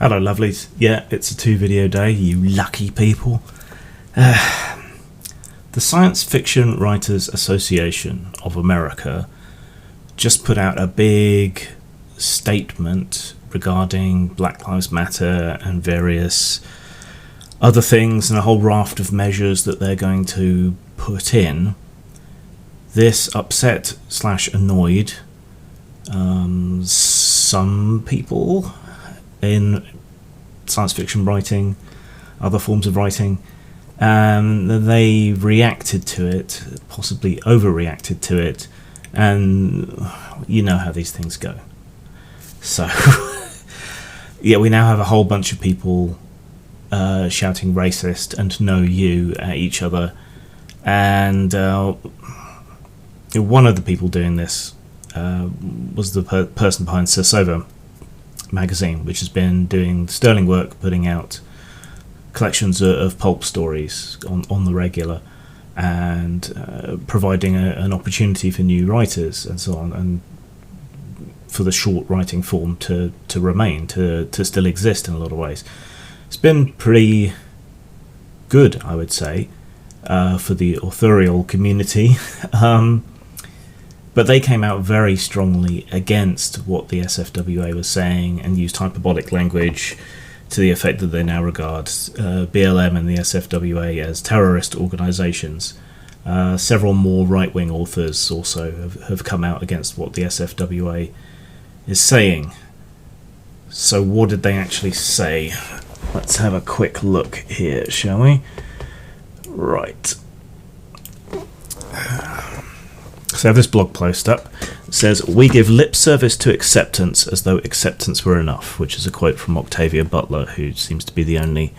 Hello, lovelies. Yeah, it's a 2-video day, you lucky people. The Science Fiction Writers Association of America just put out a big statement regarding Black Lives Matter and various other things and a whole raft of measures that they're going to put in. This upset/annoyed some people in science fiction writing, other forms of writing, and they reacted to it, possibly overreacted to it, and you know how these things go. So, yeah, we now have a whole bunch of people shouting racist and no you at each other, and one of the people doing this was the person behind Cirsova magazine, which has been doing sterling work, putting out collections of pulp stories on the regular, and providing an opportunity for new writers and so on, and for the short writing form to remain, to still exist in a lot of ways. It's been pretty good, I would say, for the authorial community. But they came out very strongly against what the SFWA was saying and used hyperbolic language to the effect that they now regard BLM and the SFWA as terrorist organisations. Several more right-wing authors also have come out against what the SFWA is saying. So what did they actually say? Let's have a quick look here, shall we? Right. So I have this blog post up. It says, "We give lip service to acceptance as though acceptance were enough," which is a quote from Octavia Butler, who seems to be the only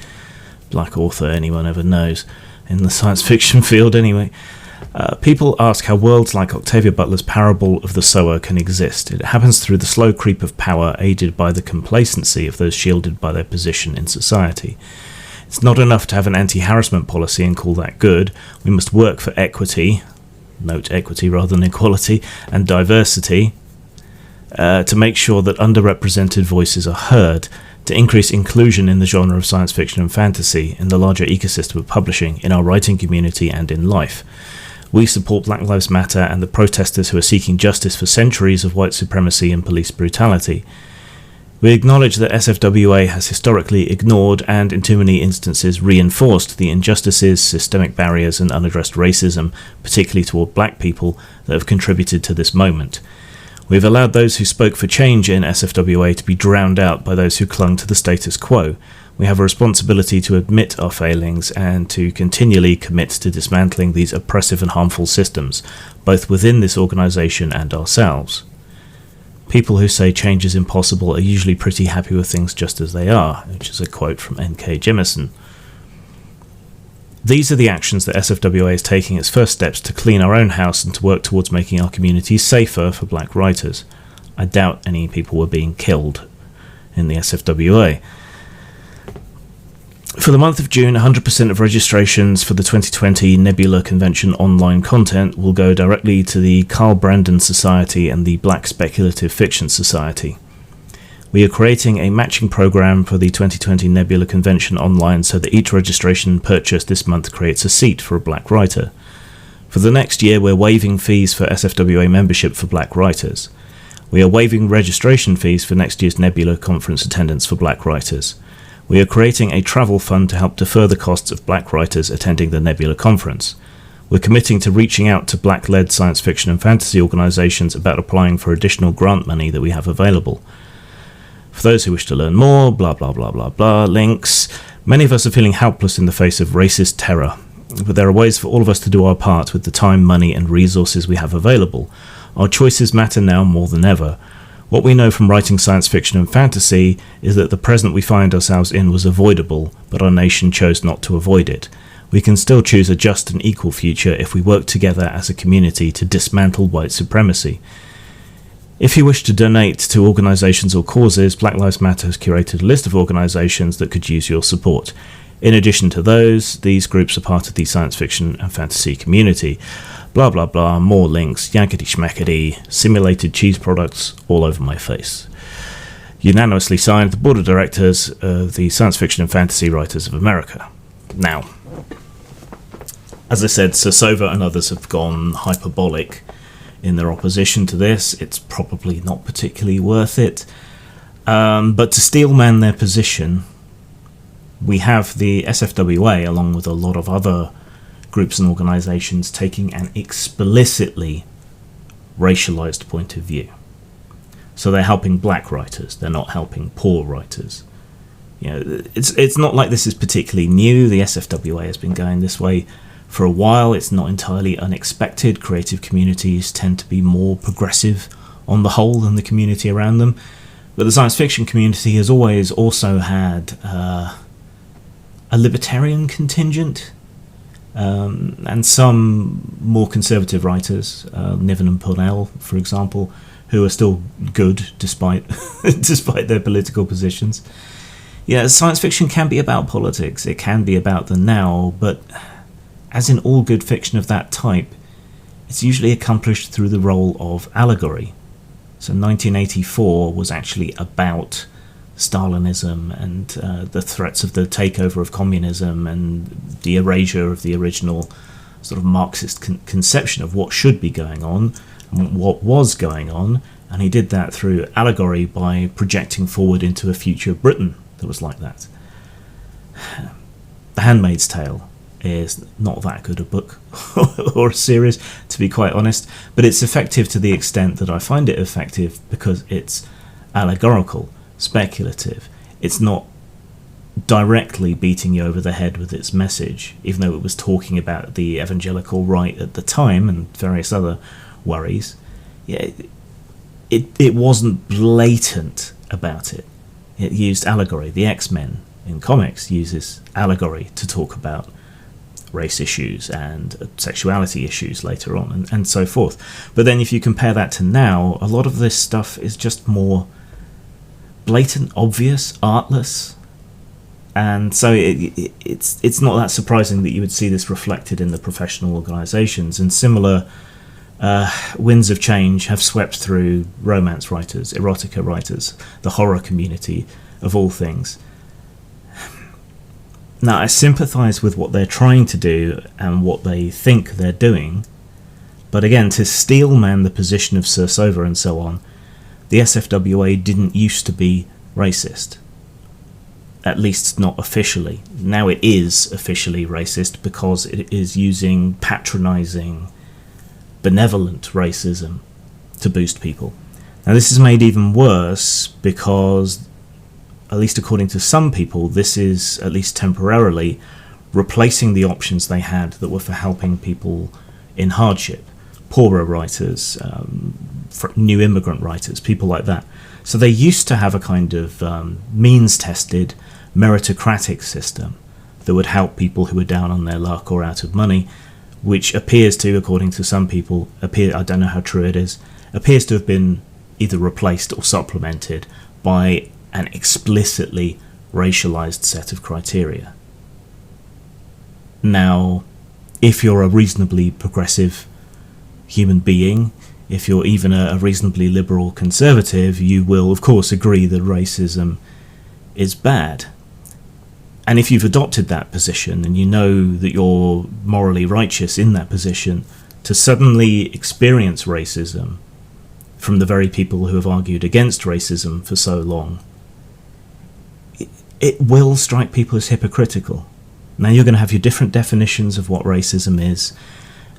black author anyone ever knows in the science fiction field anyway. People ask how worlds like Octavia Butler's parable of the sower can exist. It happens through the slow creep of power, aided by the complacency of those shielded by their position in society. It's not enough to have an anti-harassment policy and call that good. We must work for equity, note equity rather than equality, and diversity, to make sure that underrepresented voices are heard, to increase inclusion in the genre of science fiction and fantasy, in the larger ecosystem of publishing, in our writing community and in life. We support Black Lives Matter and the protesters who are seeking justice for centuries of white supremacy and police brutality. We acknowledge that SFWA has historically ignored and, in too many instances, reinforced the injustices, systemic barriers and unaddressed racism, particularly toward black people, that have contributed to this moment. We have allowed those who spoke for change in SFWA to be drowned out by those who clung to the status quo. We have a responsibility to admit our failings and to continually commit to dismantling these oppressive and harmful systems, both within this organisation and ourselves. People who say change is impossible are usually pretty happy with things just as they are," which is a quote from N.K. Jemisin. These are the actions that SFWA is taking as first steps to clean our own house and to work towards making our communities safer for black writers. I doubt any people were being killed in the SFWA. For the month of June, 100% of registrations for the 2020 Nebula Convention online content will go directly to the Carl Brandon Society and the Black Speculative Fiction Society. We are creating a matching program for the 2020 Nebula Convention online so that each registration purchased this month creates a seat for a black writer. For the next year, we're waiving fees for SFWA membership for black writers. We are waiving registration fees for next year's Nebula conference attendance for black writers. We are creating a travel fund to help defer the costs of black writers attending the Nebula conference. We're committing to reaching out to black-led science fiction and fantasy organisations about applying for additional grant money that we have available. For those who wish to learn more, blah blah blah blah blah, links. Many of us are feeling helpless in the face of racist terror, but there are ways for all of us to do our part with the time, money and resources we have available. Our choices matter now more than ever. What we know from writing science fiction and fantasy is that the present we find ourselves in was avoidable, but our nation chose not to avoid it. We can still choose a just and equal future if we work together as a community to dismantle white supremacy. If you wish to donate to organisations or causes, Black Lives Matter has curated a list of organisations that could use your support. In addition to those, these groups are part of the science fiction and fantasy community. Blah blah blah, more links, yankety schmackety, simulated cheese products all over my face. unanimously signed the board of directors of the Science Fiction and Fantasy Writers of America. Now, as I said, Cirsova and others have gone hyperbolic in their opposition to this. It's probably not particularly worth it. But to steelman their position, we have the SFWA, along with a lot of other groups and organisations, taking an explicitly racialised point of view. So they're helping black writers, they're not helping poor writers. You know, it's not like this is particularly new. The SFWA has been going this way for a while. It's not entirely unexpected. Creative communities tend to be more progressive on the whole than the community around them. But the science fiction community has always also had a libertarian contingent, and some more conservative writers, Niven and Purnell, for example, who are still good despite despite their political positions. Yeah, science fiction can be about politics, it can be about the now, but as in all good fiction of that type, it's usually accomplished through the role of allegory. So 1984 was actually about Stalinism and the threats of the takeover of communism and the erasure of the original sort of Marxist conception of what should be going on and what was going on, and he did that through allegory by projecting forward into a future Britain that was like that. The Handmaid's Tale is not that good a book or a series, to be quite honest, but it's effective to the extent that I find it effective because it's allegorical, speculative. It's not directly beating you over the head with its message, even though it was talking about the evangelical right at the time and various other worries. Yeah, it wasn't blatant about it. It used allegory. The X-Men in comics uses allegory to talk about race issues and sexuality issues later on, and so forth. But then if you compare that to now, a lot of this stuff is just more blatant, obvious, artless, and so it's not that surprising that you would see this reflected in the professional organisations. And similar winds of change have swept through romance writers, erotica writers, the horror community, of all things. Now, I sympathise with what they're trying to do and what they think they're doing, but again, to steelman the position of Cirsova and so on, the SFWA didn't used to be racist. At least not officially. Now it is officially racist because it is using patronising, benevolent racism to boost people. Now this is made even worse because, at least according to some people, this is, at least temporarily, replacing the options they had that were for helping people in hardship. Poorer writers, new immigrant writers, people like that. So they used to have a kind of means-tested, meritocratic system that would help people who were down on their luck or out of money, which appears to, according to some people, I don't know how true it is, appears to have been either replaced or supplemented by an explicitly racialized set of criteria. Now, if you're a reasonably progressive human being, if you're even a reasonably liberal conservative, you will, of course, agree that racism is bad. And if you've adopted that position and you know that you're morally righteous in that position, to suddenly experience racism from the very people who have argued against racism for so long, it will strike people as hypocritical. Now you're going to have your different definitions of what racism is.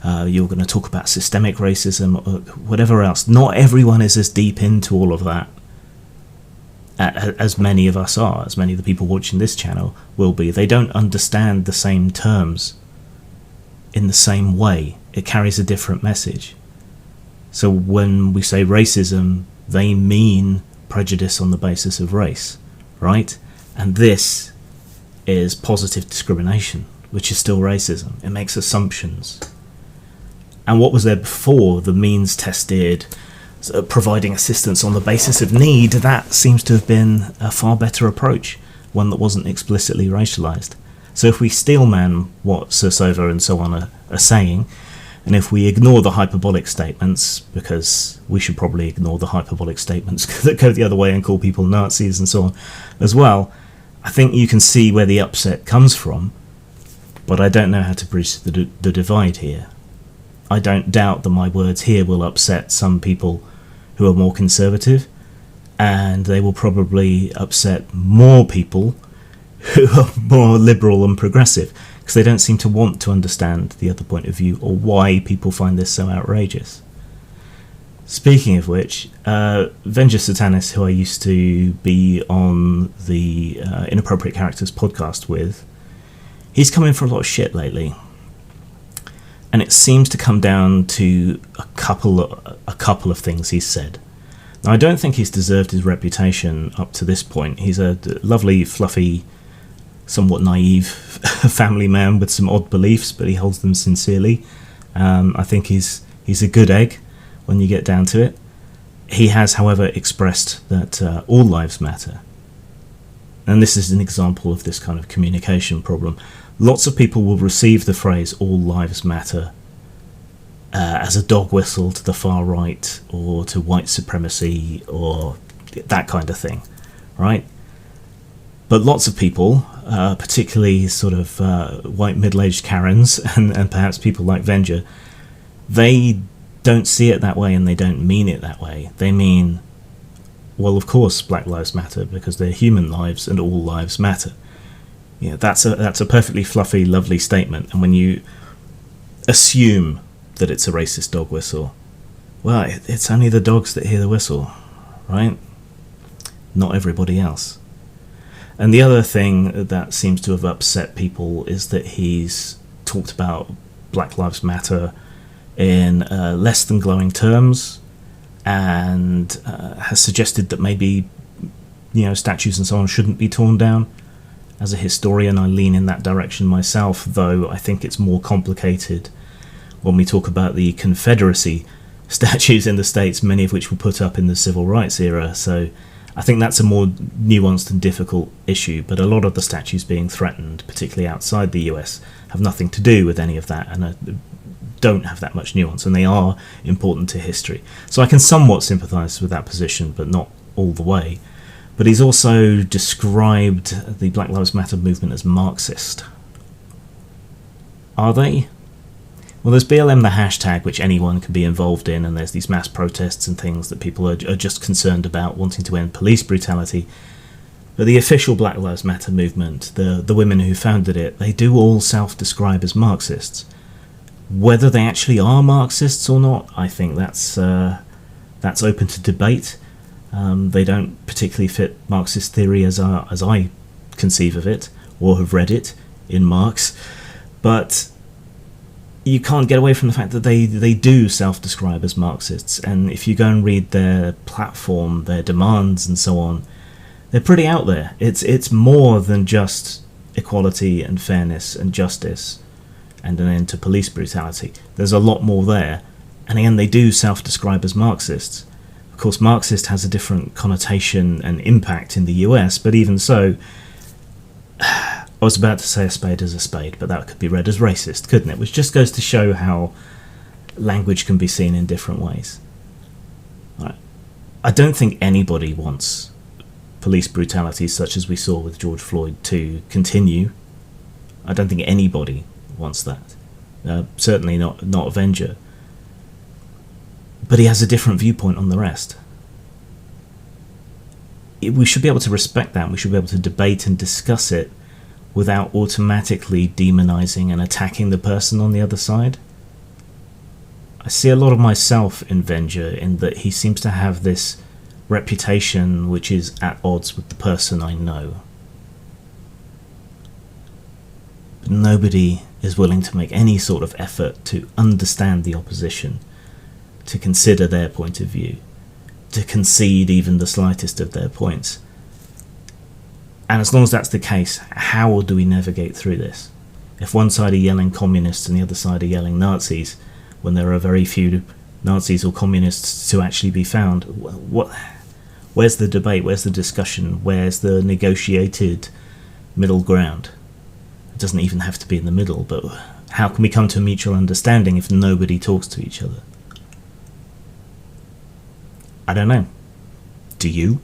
You're going to talk about systemic racism or whatever else. Not everyone is as deep into all of that as many of us are, as many of the people watching this channel will be. They don't understand the same terms in the same way. It carries a different message. So when we say racism, they mean prejudice on the basis of race, right? And this is positive discrimination, which is still racism. It makes assumptions. And what was there before, the means-tested, providing assistance on the basis of need, that seems to have been a far better approach, one that wasn't explicitly racialised. So if we steelman what Cirsova and so on are saying, And if we ignore the hyperbolic statements, because we should probably ignore the hyperbolic statements that go the other way and call people Nazis and so on as well, I think you can see where the upset comes from, but I don't know how to bridge the divide here. I don't doubt that my words here will upset some people who are more conservative, and they will probably upset more people who are more liberal and progressive, because they don't seem to want to understand the other point of view or why people find this so outrageous. Speaking of which, Venger Satanis, who I used to be on the Inappropriate Characters podcast with, he's come in for a lot of shit lately. And it seems to come down to a couple of things he's said. Now, I don't think he's deserved his reputation up to this point. He's a lovely, fluffy, somewhat naive family man with some odd beliefs, but he holds them sincerely. I think he's a good egg when you get down to it. He has, however, expressed that all lives matter. And this is an example of this kind of communication problem. Lots of people will receive the phrase all lives matter as a dog whistle to the far right or to white supremacy or that kind of thing, right? But lots of people, particularly sort of white middle-aged Karens and perhaps people like Venger, they don't see it that way and they don't mean it that way. They mean, well, of course Black Lives Matter because they're human lives and all lives matter. Yeah, that's a perfectly fluffy, lovely statement. And when you assume that it's a racist dog whistle, well, it's only the dogs that hear the whistle, right? Not everybody else. And the other thing that seems to have upset people is that he's talked about Black Lives Matter in less than glowing terms, and has suggested that maybe, statues and so on shouldn't be torn down. As a historian, I lean in that direction myself, though I think it's more complicated when we talk about the Confederacy statues in the States, many of which were put up in the Civil Rights era. So I think that's a more nuanced and difficult issue, but a lot of the statues being threatened, particularly outside the US, have nothing to do with any of that and don't have that much nuance, and they are important to history. So I can somewhat sympathise with that position, but not all the way. But he's also described the Black Lives Matter movement as Marxist. Are they? Well, there's BLM, the hashtag, which anyone can be involved in, and there's these mass protests and things that people are just concerned about, wanting to end police brutality. But the official Black Lives Matter movement, the women who founded it, they do all self-describe as Marxists. Whether they actually are Marxists or not, I think that's open to debate. They don't particularly fit Marxist theory as I conceive of it, or have read it in Marx. But you can't get away from the fact that they do self-describe as Marxists, and if you go and read their platform, their demands and so on, they're pretty out there. It's more than just equality and fairness and justice and an end to police brutality. There's a lot more there, and again, they do self-describe as Marxists. Of course, Marxist has a different connotation and impact in the US, but even so, I was about to say a spade is a spade, but that could be read as racist, couldn't it? Which just goes to show how language can be seen in different ways. Right. I don't think anybody wants police brutality such as we saw with George Floyd to continue. I don't think anybody wants that. Certainly not Venger. But he has a different viewpoint on the rest. We should be able to respect that. We should be able to debate and discuss it without automatically demonizing and attacking the person on the other side. I see a lot of myself in Venger in that he seems to have this reputation which is at odds with the person I know. But nobody is willing to make any sort of effort to understand the opposition, to consider their point of view, to concede even the slightest of their points. And as long as that's the case, how do we navigate through this? If one side are yelling communists and the other side are yelling Nazis, when there are very few Nazis or communists to actually be found, where's the debate, where's the discussion, where's the negotiated middle ground? It doesn't even have to be in the middle, but How can we come to a mutual understanding if nobody talks to each other? I don't know. Do you?